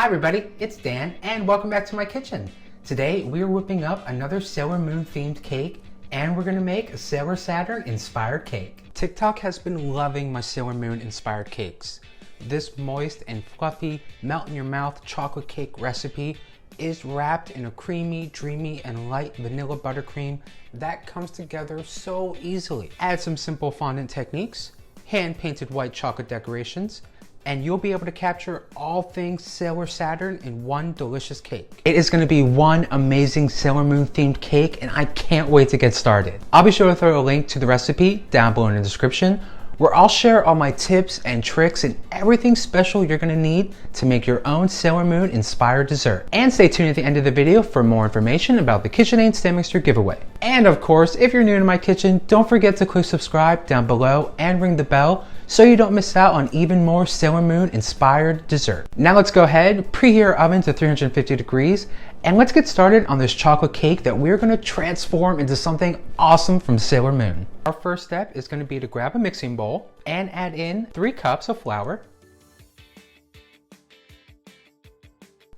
Hi everybody, it's Dan and welcome back to my kitchen. Today we are whipping up another Sailor Moon themed cake and we're going to make a Sailor Saturn inspired cake. TikTok has been loving my Sailor Moon inspired cakes. This moist and fluffy, melt in your mouth chocolate cake recipe is wrapped in a creamy, dreamy, and light vanilla buttercream that comes together so easily. Add some simple fondant techniques, hand-painted white chocolate decorations, and you'll be able to capture all things Sailor Saturn in one delicious cake. It is going to be one amazing Sailor Moon themed cake and I can't wait to get started. I'll be sure to throw a link to the recipe down below in the description, where I'll share all my tips and tricks and everything special you're going to need to make your own Sailor Moon inspired dessert. And stay tuned at the end of the video for more information about the KitchenAid Stand Mixer giveaway. And of course, if you're new to my kitchen, don't forget to click subscribe down below and ring the bell so you don't miss out on even more Sailor Moon inspired dessert. Now let's go ahead, preheat our oven to 350 degrees, and let's get started on this chocolate cake that we're going to transform into something awesome from Sailor Moon. Our first step is going to be to grab a mixing bowl and add in 3 cups of flour,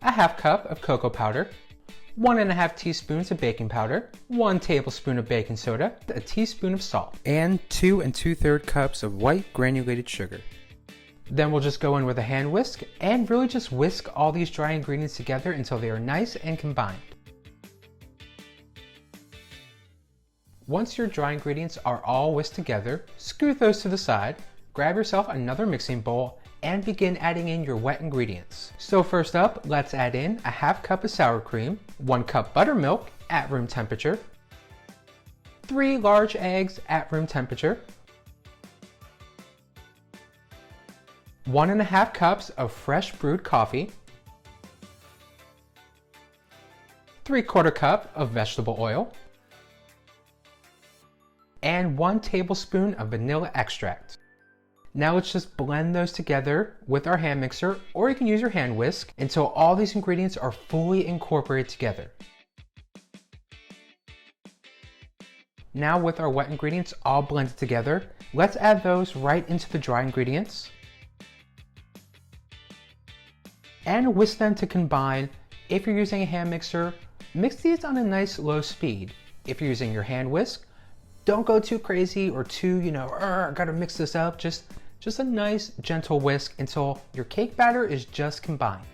a half cup of cocoa powder, 1.5 teaspoons of baking powder, 1 tablespoon of baking soda, a teaspoon of salt, and 2 2/3 cups of white granulated sugar. Then we'll just go in with a hand whisk and really just whisk all these dry ingredients together until they are nice and combined. Once your dry ingredients are all whisked together, scoot those to the side, grab yourself another mixing bowl, and begin adding in your wet ingredients. So first up, let's add in a half cup of sour cream, 1 cup buttermilk at room temperature, 3 large eggs at room temperature, 1.5 cups of fresh brewed coffee, 3/4 cup of vegetable oil, and 1 tablespoon of vanilla extract. Now let's just blend those together with our hand mixer, or you can use your hand whisk, until all these ingredients are fully incorporated together. Now with our wet ingredients all blended together, let's add those right into the dry ingredients and whisk them to combine. If you're using a hand mixer, mix these on a nice low speed. If you're using your hand whisk, don't go too crazy or too, gotta mix this up. Just a nice gentle whisk until your cake batter is just combined.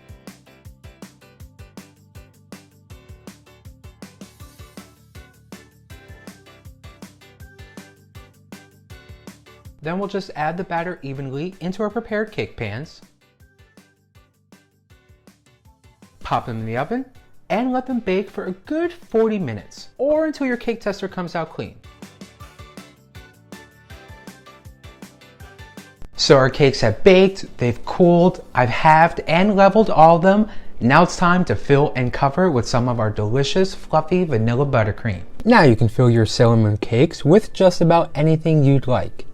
Then we'll just add the batter evenly into our prepared cake pans, pop them in the oven, and let them bake for a good 40 minutes, or until your cake tester comes out clean. So our cakes have baked, they've cooled, I've halved and leveled all of them. Now it's time to fill and cover with some of our delicious fluffy vanilla buttercream. Now you can fill your Sailor Moon cakes with just about anything you'd like.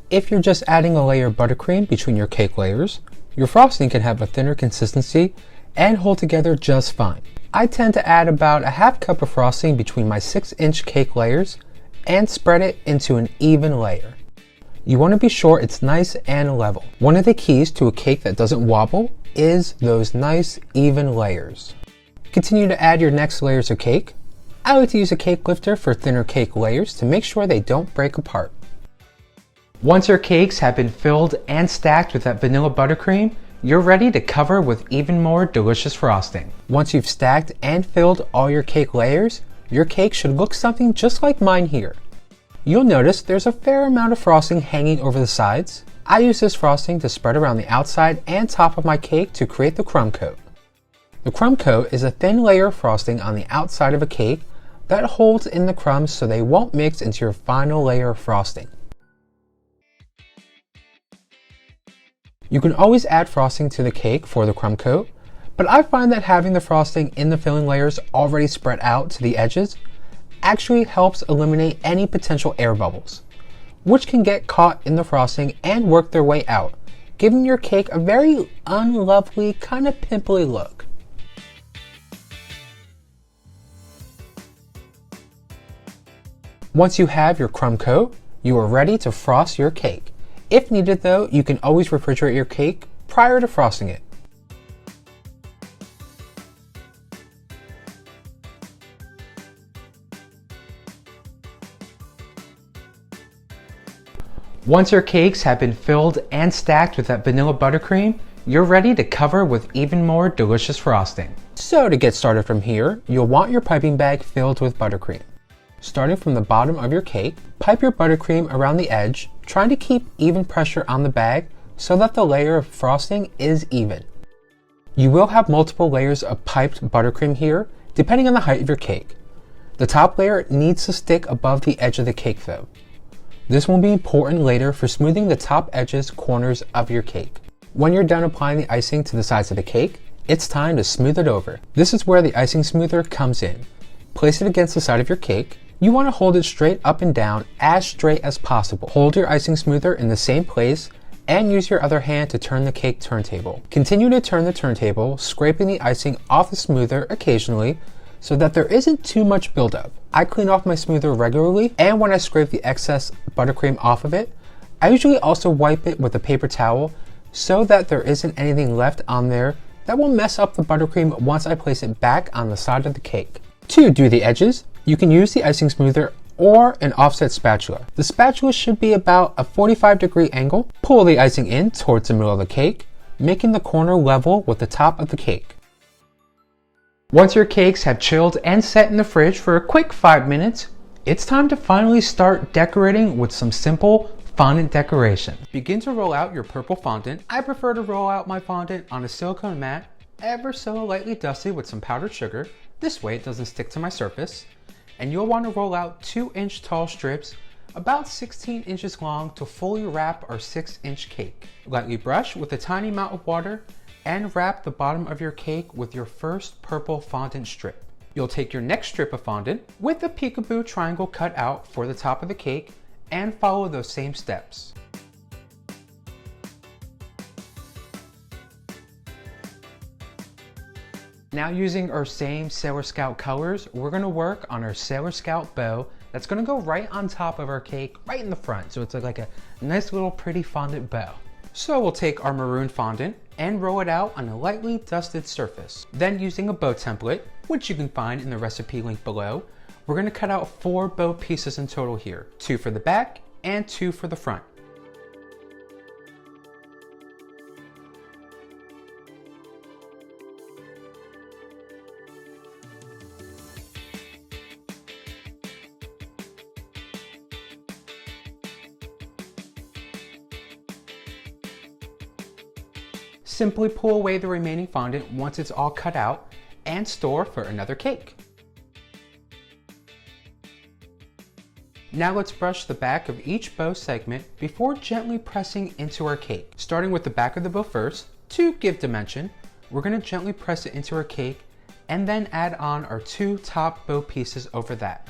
If you're just adding a layer of buttercream between your cake layers, your frosting can have a thinner consistency and hold together just fine. I tend to add about a half cup of frosting between my 6-inch cake layers and spread it into an even layer. You want to be sure it's nice and level. One of the keys to a cake that doesn't wobble is those nice even layers. Continue to add your next layers of cake. I like to use a cake lifter for thinner cake layers to make sure they don't break apart. Once your cakes have been filled and stacked with that vanilla buttercream, you're ready to cover with even more delicious frosting. Once you've stacked and filled all your cake layers, your cake should look something just like mine here. You'll notice there's a fair amount of frosting hanging over the sides. I use this frosting to spread around the outside and top of my cake to create the crumb coat. The crumb coat is a thin layer of frosting on the outside of a cake that holds in the crumbs so they won't mix into your final layer of frosting. You can always add frosting to the cake for the crumb coat, but I find that having the frosting in the filling layers already spread out to the edges actually helps eliminate any potential air bubbles, which can get caught in the frosting and work their way out, giving your cake a very unlovely, kind of pimply look. Once you have your crumb coat, you are ready to frost your cake. If needed though, you can always refrigerate your cake prior to frosting it. Once your cakes have been filled and stacked with that vanilla buttercream, you're ready to cover with even more delicious frosting. So to get started from here, you'll want your piping bag filled with buttercream. Starting from the bottom of your cake, pipe your buttercream around the edge, trying to keep even pressure on the bag so that the layer of frosting is even. You will have multiple layers of piped buttercream here, depending on the height of your cake. The top layer needs to stick above the edge of the cake though. This will be important later for smoothing the top edges corners of your cake. When you're done applying the icing to the sides of the cake, it's time to smooth it over. This is where the icing smoother comes in. Place it against the side of your cake. You want to hold it straight up and down, as straight as possible. Hold your icing smoother in the same place and use your other hand to turn the cake turntable. Continue to turn the turntable, scraping the icing off the smoother occasionally so that there isn't too much buildup. I clean off my smoother regularly, and when I scrape the excess buttercream off of it, I usually also wipe it with a paper towel so that there isn't anything left on there that will mess up the buttercream once I place it back on the side of the cake. To do the edges, you can use the icing smoother or an offset spatula. The spatula should be about a 45-degree angle. Pull the icing in towards the middle of the cake, making the corner level with the top of the cake. Once your cakes have chilled and set in the fridge for a quick 5 minutes, it's time to finally start decorating with some simple fondant decoration. Begin to roll out your purple fondant. I prefer to roll out my fondant on a silicone mat, ever so lightly dusted with some powdered sugar. This way it doesn't stick to my surface. And you'll want to roll out 2-inch tall strips about 16 inches long to fully wrap our 6-inch cake. Lightly brush with a tiny amount of water and wrap the bottom of your cake with your first purple fondant strip. You'll take your next strip of fondant with a peekaboo triangle cut out for the top of the cake and follow those same steps. Now using our same Sailor Scout colors, we're gonna work on our Sailor Scout bow that's gonna go right on top of our cake, right in the front. So it's like a nice little pretty fondant bow. So we'll take our maroon fondant and roll it out on a lightly dusted surface. Then using a bow template, which you can find in the recipe link below, we're gonna cut out 4 bow pieces in total here, 2 for the back and 2 for the front. Simply pull away the remaining fondant once it's all cut out and store for another cake. Now let's brush the back of each bow segment before gently pressing into our cake. Starting with the back of the bow first, to give dimension, we're going to gently press it into our cake and then add on our 2 top bow pieces over that.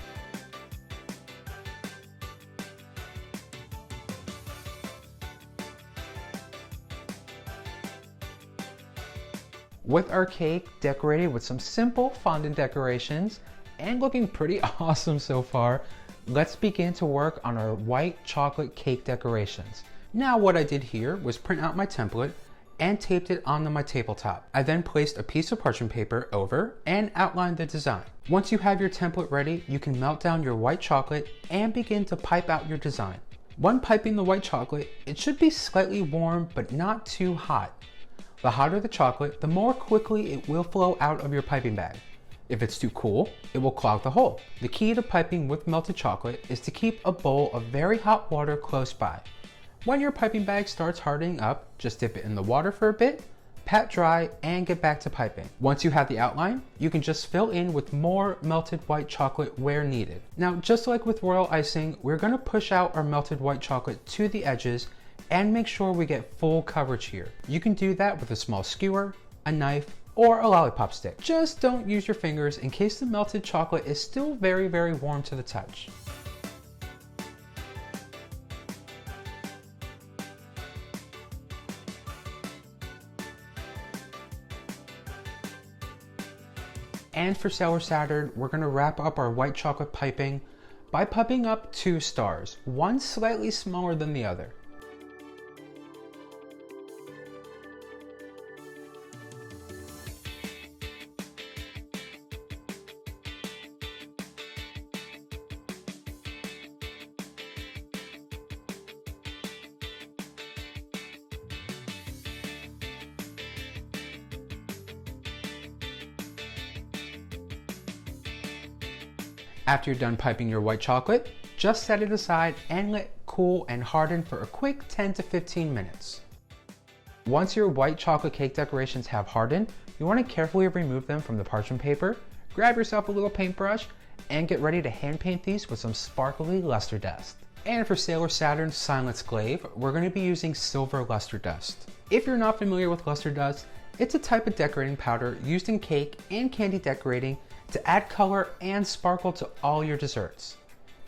With our cake decorated with some simple fondant decorations and looking pretty awesome so far, let's begin to work on our white chocolate cake decorations. Now what I did here was print out my template and taped it onto my tabletop. I then placed a piece of parchment paper over and outlined the design. Once you have your template ready, you can melt down your white chocolate and begin to pipe out your design. When piping the white chocolate, it should be slightly warm but not too hot. The hotter the chocolate, the more quickly it will flow out of your piping bag. If it's too cool, it will clog the hole. The key to piping with melted chocolate is to keep a bowl of very hot water close by. When your piping bag starts hardening up, just dip it in the water for a bit, pat dry, and get back to piping. Once you have the outline, you can just fill in with more melted white chocolate where needed. Now, just like with royal icing, we're gonna push out our melted white chocolate to the edges and make sure we get full coverage here. You can do that with a small skewer, a knife, or a lollipop stick. Just don't use your fingers in case the melted chocolate is still very, very warm to the touch. And for Sailor Saturn, we're gonna wrap up our white chocolate piping by piping up 2 stars, one slightly smaller than the other. After you're done piping your white chocolate, just set it aside and let it cool and harden for a quick 10 to 15 minutes. Once your white chocolate cake decorations have hardened, you want to carefully remove them from the parchment paper, grab yourself a little paintbrush, and get ready to hand paint these with some sparkly luster dust. And for Sailor Saturn's Silence Glaive, we're going to be using silver luster dust. If you're not familiar with luster dust, it's a type of decorating powder used in cake and candy decorating to add color and sparkle to all your desserts.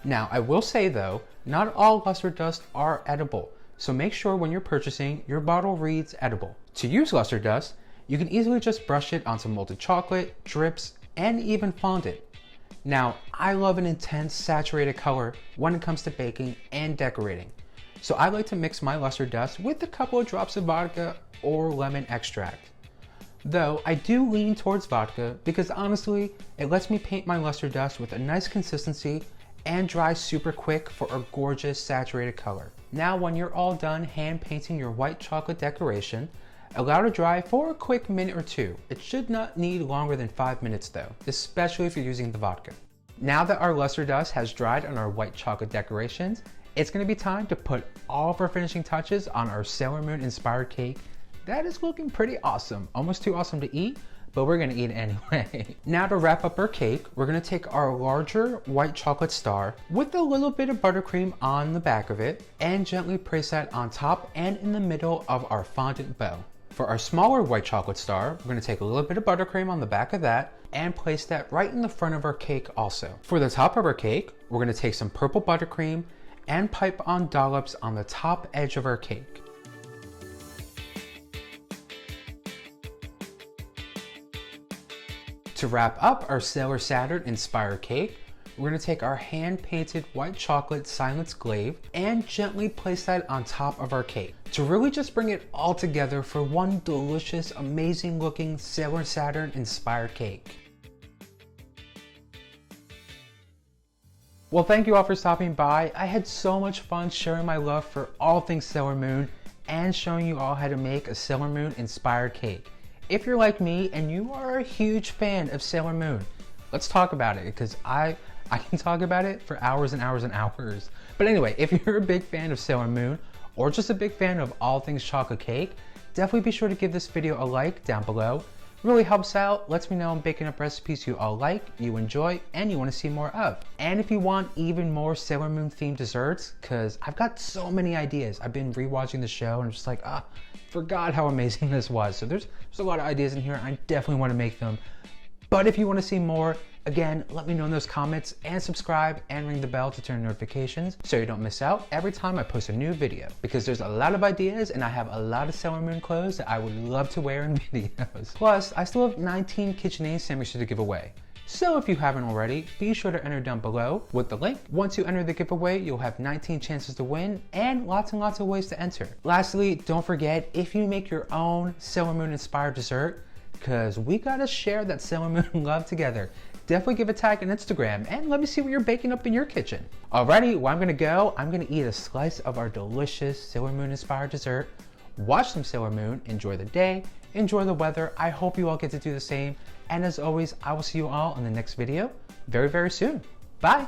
Now, I will say though, not all luster dust are edible, so make sure when you're purchasing, your bottle reads edible. To use luster dust, you can easily just brush it onto molten chocolate, drips, and even fondant. Now, I love an intense saturated color when it comes to baking and decorating, so I like to mix my luster dust with a couple of drops of vodka or lemon extract. Though I do lean towards vodka because honestly, it lets me paint my luster dust with a nice consistency and dry super quick for a gorgeous saturated color. Now when you're all done hand painting your white chocolate decoration, allow to dry for a quick minute or two. It should not need longer than 5 minutes though, especially if you're using the vodka. Now that our luster dust has dried on our white chocolate decorations, it's going to be time to put all of our finishing touches on our Sailor Moon inspired cake. That is looking pretty awesome, almost too awesome to eat, but we're gonna eat it anyway. Now to wrap up our cake, we're gonna take our larger white chocolate star with a little bit of buttercream on the back of it and gently place that on top and in the middle of our fondant bow. For our smaller white chocolate star, we're gonna take a little bit of buttercream on the back of that and place that right in the front of our cake also. For the top of our cake, we're gonna take some purple buttercream and pipe on dollops on the top edge of our cake. To wrap up our Sailor Saturn inspired cake, we're going to take our hand-painted white chocolate Silence Glaive and gently place that on top of our cake to really just bring it all together for one delicious, amazing looking Sailor Saturn inspired cake. Well, thank you all for stopping by. I had so much fun sharing my love for all things Sailor Moon and showing you all how to make a Sailor Moon inspired cake. If you're like me and you are a huge fan of Sailor Moon, let's talk about it because I can talk about it for hours and hours and hours. But anyway, if you're a big fan of Sailor Moon or just a big fan of all things chocolate cake, definitely be sure to give this video a like down below. Really helps out, lets me know I'm baking up recipes you all like, you enjoy, and you want to see more of. And if you want even more Sailor Moon themed desserts, because I've got so many ideas. I've been rewatching the show and I'm just like, forgot how amazing this was. So there's a lot of ideas in here. I definitely want to make them. But if you want to see more, again, let me know in those comments and subscribe and ring the bell to turn notifications so you don't miss out every time I post a new video, because there's a lot of ideas and I have a lot of Sailor Moon clothes that I would love to wear in videos. Plus, I still have 19 KitchenAid sandwiches to give away. So if you haven't already, be sure to enter down below with the link. Once you enter the giveaway, you'll have 19 chances to win and lots of ways to enter. Lastly, don't forget, if you make your own Sailor Moon inspired dessert, because we gotta share that Sailor Moon love together, definitely give a tag on Instagram and let me see what you're baking up in your kitchen. Alrighty, well I'm gonna eat a slice of our delicious Sailor Moon inspired dessert, watch some Sailor Moon, enjoy the day, enjoy the weather. I hope you all get to do the same. And as always, I will see you all in the next video very soon. Bye.